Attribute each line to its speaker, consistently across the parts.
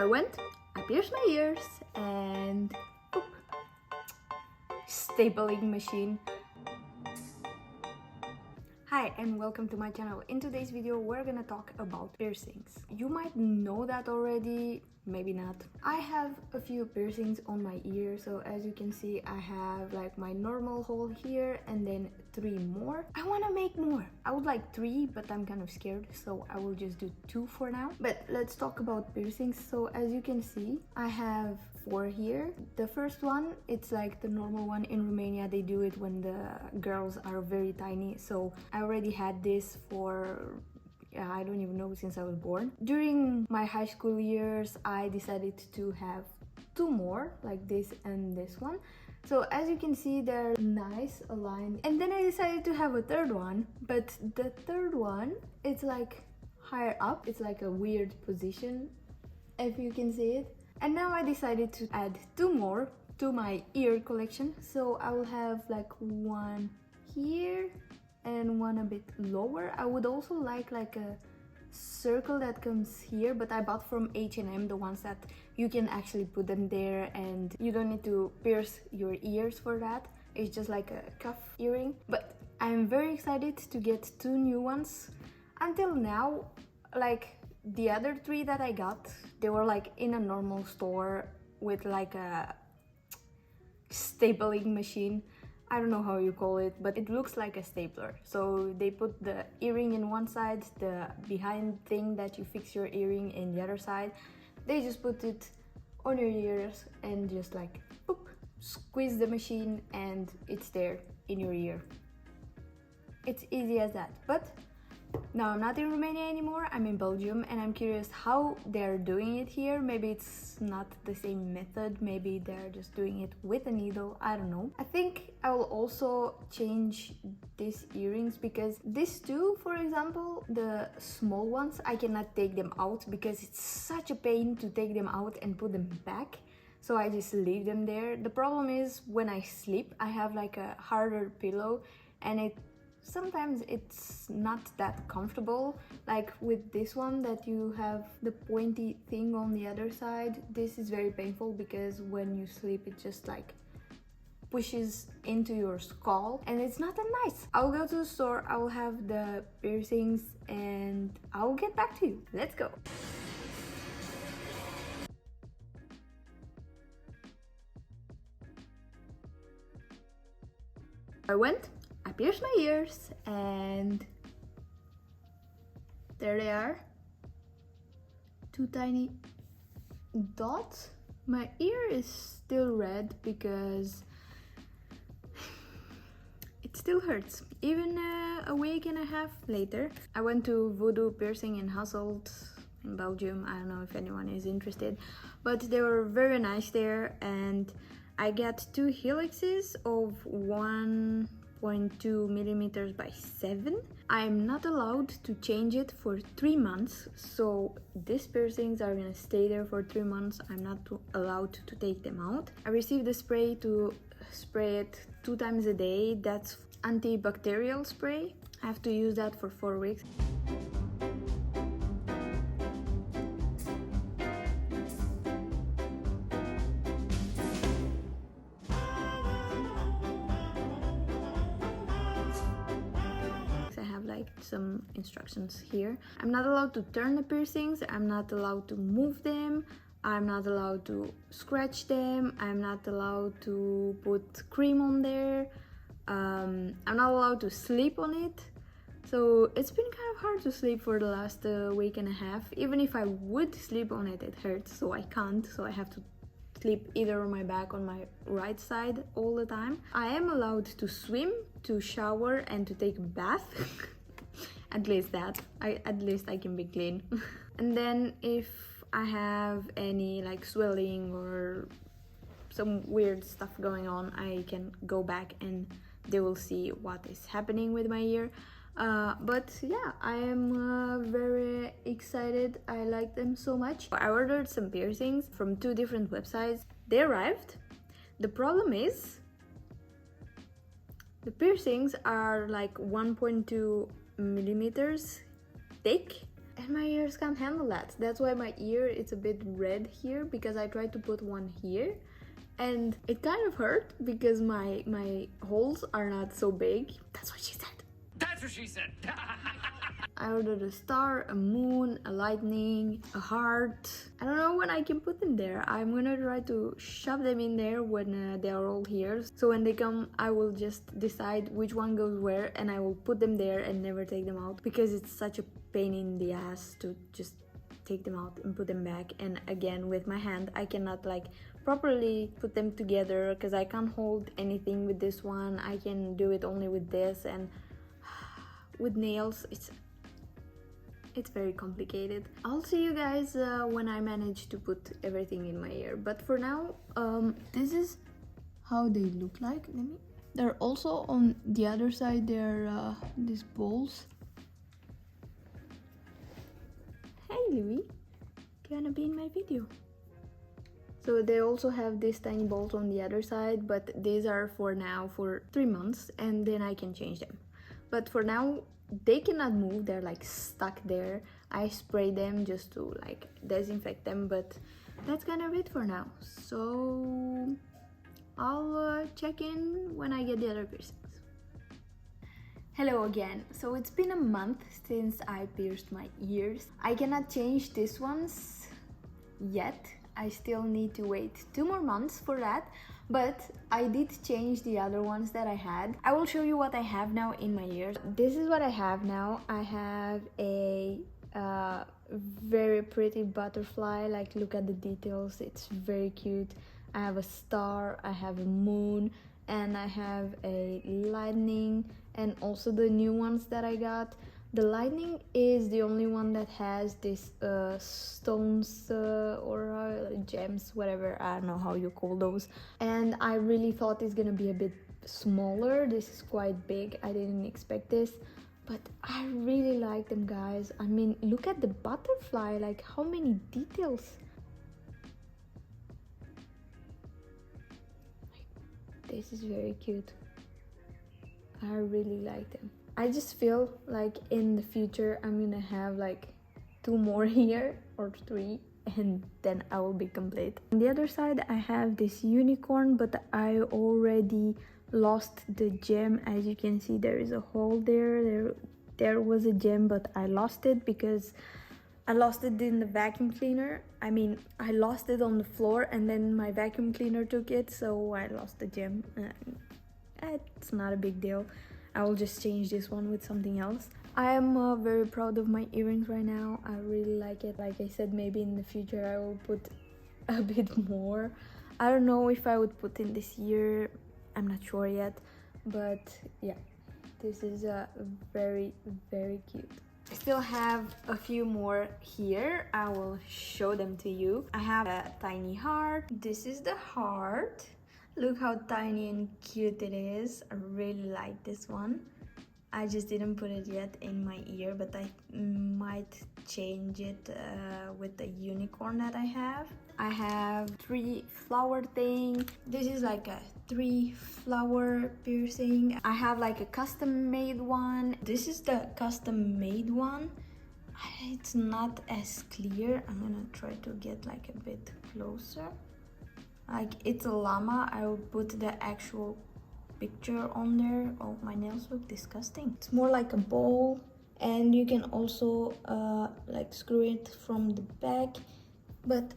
Speaker 1: I went, I pierced my ears, and boop, stapling machine. Hi and welcome to my channel. In today's video we're gonna talk about piercings. You might know that already, maybe not. I have a few piercings on my ear, so as you can see I have like my normal hole here and then 3 more. I want to make more. I would like 3, but I'm kind of scared, so I will just do 2 for now. But let's talk about piercings. So as you can see I have 4 here. The first one, it's like the normal one. In Romania they do it when the girls are very tiny, so I already had this for I don't even know, since I was born. During my high school years I decided to have 2 more, like this and this one. So as you can see they're nice aligned, and then I decided to have a third one, but the third one, it's like higher up, it's like a weird position if you can see it. And now I decided to add 2 more to my ear collection, so I will have like one here and one a bit lower. I would also like a circle that comes here, but I bought from H&M the ones that you can actually put them there and you don't need to pierce your ears for that. It's just like a cuff earring. But I'm very excited to get 2 new ones. Until now, like the other 3 that I got, they were like in a normal store with like a stapling machine. I don't know how you call it, but it looks like a stapler. So they put the earring in one side, the behind thing that you fix your earring in the other side. They just put it on your ears and just like boop, squeeze the machine and it's there in your ear. It's easy as that. But now I'm not in Romania anymore, I'm in Belgium, and I'm curious how they're doing it here. Maybe it's not the same method, maybe they're just doing it with a needle, I don't know. I think I will also change these earrings because these 2, for example, the small ones, I cannot take them out because it's such a pain to take them out and put them back. So I just leave them there. The problem is when I sleep, I have like a harder pillow and sometimes it's not that comfortable. Like with this one that you have the pointy thing on the other side, this is very painful because when you sleep it just like pushes into your skull and it's not that nice. I'll go to the store, I will have the piercings and I'll get back to you. Let's go. I pierced my ears and there they are. 2 tiny dots. My ear is still red because it still hurts, even a week and a half later. I went to Voodoo Piercing in Hasselt in Belgium. I don't know if anyone is interested, but they were very nice there, and I got 2 helixes of 1.2 millimeters by 7. I'm not allowed to change it for 3 months, so these piercings are gonna stay there for 3 months. I'm not allowed to take them out. I received a spray to spray it 2 times a day. That's antibacterial spray. I have to use that for 4 weeks. Some instructions here. I'm not allowed to turn the piercings, I'm not allowed to move them, I'm not allowed to scratch them, I'm not allowed to put cream on there, I'm not allowed to sleep on it. So it's been kind of hard to sleep for the last week and a half. Even if I would sleep on it, it hurts, so I can't, so I have to sleep either on my back on my right side all the time. I am allowed to swim, to shower and to take a bath. At least I can be clean. And then if I have any like swelling or some weird stuff going on, I can go back and they will see what is happening with my ear. But yeah, I am very excited. I like them so much. I ordered some piercings from 2 different websites. They arrived. The problem is the piercings are like 1.2 millimeters thick and my ears can't handle that. That's why my ear it's a bit red here, because I tried to put one here and it kind of hurt because my holes are not so big. That's what she said.
Speaker 2: That's what she said.
Speaker 1: I ordered a star, a moon, a lightning, a heart. I don't know when I can put them there. I'm gonna try to shove them in there when they are all here. So when they come, I will just decide which one goes where and I will put them there and never take them out, because it's such a pain in the ass to just take them out and put them back. And again, with my hand, I cannot like properly put them together because I can't hold anything with this one. I can do it only with this, and with nails, it's very complicated. I'll see you guys when I manage to put everything in my ear. But for now, this is how they look like. They're also on the other side. They're these balls. Hey Louis, you wanna be in my video? So they also have these tiny balls on the other side, but these are for now for 3 months, and then I can change them. But for now, they cannot move. They're like stuck there. I spray them just to like disinfect them, but that's kind of it for now. So I'll check in when I get the other piercings. Hello again. So it's been a month since I pierced my ears. I cannot change these ones yet. I still need to wait 2 more months for that. But I did change the other ones that I had. I will show you what I have now in my ears. This is what I have now. I have a very pretty butterfly. Like, look at the details. It's very cute. I have a star, I have a moon, and I have a lightning, and also the new ones that I got. The lightning is the only one that has these stones or gems, whatever, I don't know how you call those. And I really thought it's gonna be a bit smaller. This is quite big. I didn't expect this, but I really like them, guys. I mean, look at the butterfly, like how many details. This is very cute. I really like them. I just feel like in the future I'm gonna have like 2 more here or 3, and then I will be complete. On the other side I have this unicorn, but I already lost the gem. As you can see, there is a hole there. There was a gem, but I lost it because I lost it in the vacuum cleaner. I mean, I lost it on the floor and then my vacuum cleaner took it, so I lost the gem. It's not a big deal. I will just change this one with something else. I am very proud of my earrings right now. I really like it. Like I said, maybe in the future I will put a bit more. I don't know if I would put in this year. I'm not sure yet. But yeah, this is very, very cute. I still have a few more here. I will show them to you. I have a tiny heart. This is the heart. Look how tiny and cute it is. I really like this one. I just didn't put it yet in my ear, but I might change it with the unicorn that I have. I have 3 flower thing. This is like a 3 flower piercing. I have like a custom made one. This is the custom made one. It's not as clear. I'm gonna try to get like a bit closer. Like, it's a llama. I will put the actual picture on there. Oh, my nails look disgusting. It's more like a ball, and you can also like screw it from the back, but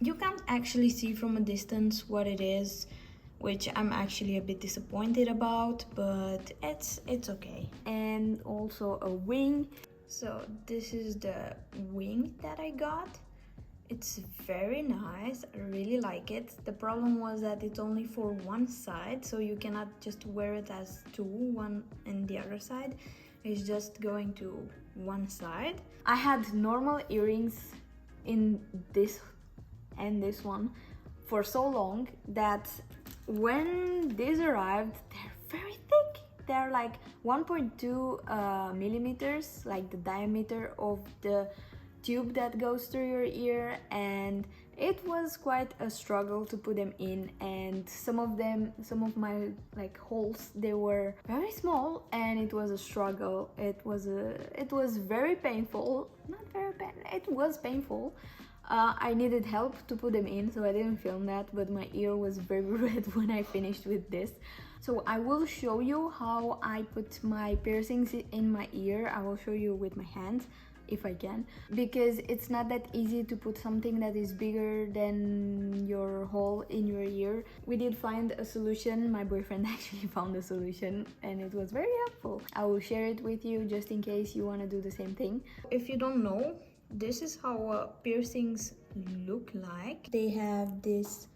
Speaker 1: you can't actually see from a distance what it is, which I'm actually a bit disappointed about, but it's okay. And also a wing. So this is the wing that I got. It's very nice. I really like it. The problem was that it's only for one side, so you cannot just wear it as 2, one and the other side. It's just going to one side. I had normal earrings in this and this one for so long that when these arrived, they're very thick. They're like 1.2 millimeters, like the diameter of the tube that goes through your ear, and It was quite a struggle to put them in, and some of my like holes, they were very small, and it was a struggle. It was very painful. Not very pain. It was painful. I needed help to put them in, so I didn't film that, but my ear was very red when I finished with this. So I will show you how I put my piercings in my ear. I will show you with my hands if I can, because it's not that easy to put something that is bigger than your hole in your ear. We did find a solution. My boyfriend actually found a solution, and it was very helpful. I will share it with you just in case you want to do the same thing. If you don't know, this is how piercings look like. They have this,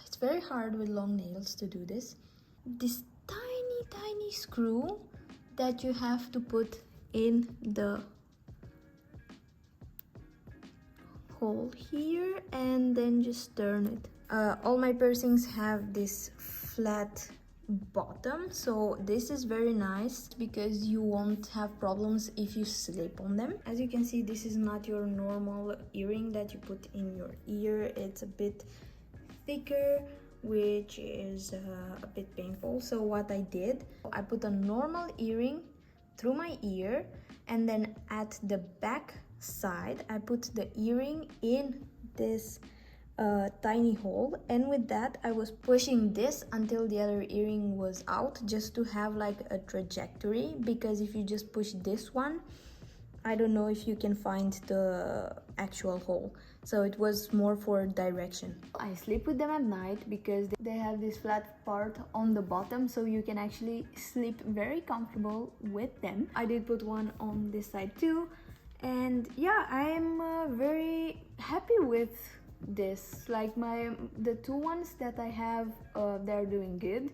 Speaker 1: it's very hard with long nails to do this tiny screw that you have to put in the hole here, and then just turn it. All my piercings have this flat bottom, so this is very nice because you won't have problems if you slip on them. As you can see, this is not your normal earring that you put in your ear. It's a bit thicker, which is a bit painful. So what I did, I put a normal earring through my ear, and then at the back side I put the earring in this tiny hole, and with that I was pushing this until the other earring was out, just to have like a trajectory, because if you just push this one, I don't know if you can find the actual hole. So it was more for direction. I sleep with them at night because they have this flat part on the bottom, so you can actually sleep very comfortable with them. I did put one on this side too, and yeah, I am very happy with this. Like the two ones that I have, they're doing good.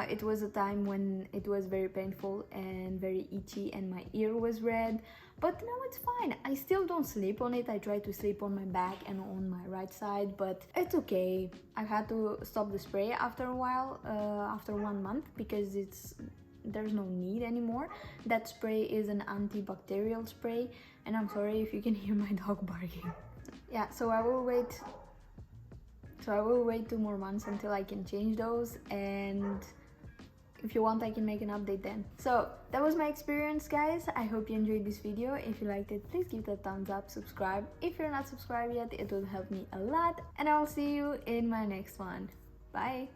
Speaker 1: It was a time when it was very painful and very itchy and my ear was red, but now it's fine. I still don't sleep on it. I try to sleep on my back and on my right side, but it's okay. I had to stop the spray after a while, after 1 month, because there's no need anymore. That spray is an antibacterial spray, and I'm sorry if you can hear my dog barking. Yeah, so I will wait 2 more months until I can change those, and if you want I can make an update then. So that was my experience, guys. I hope you enjoyed this video. If you liked it, please give it a thumbs up, subscribe if you're not subscribed yet, it would help me a lot, and I will see you in my next one. Bye.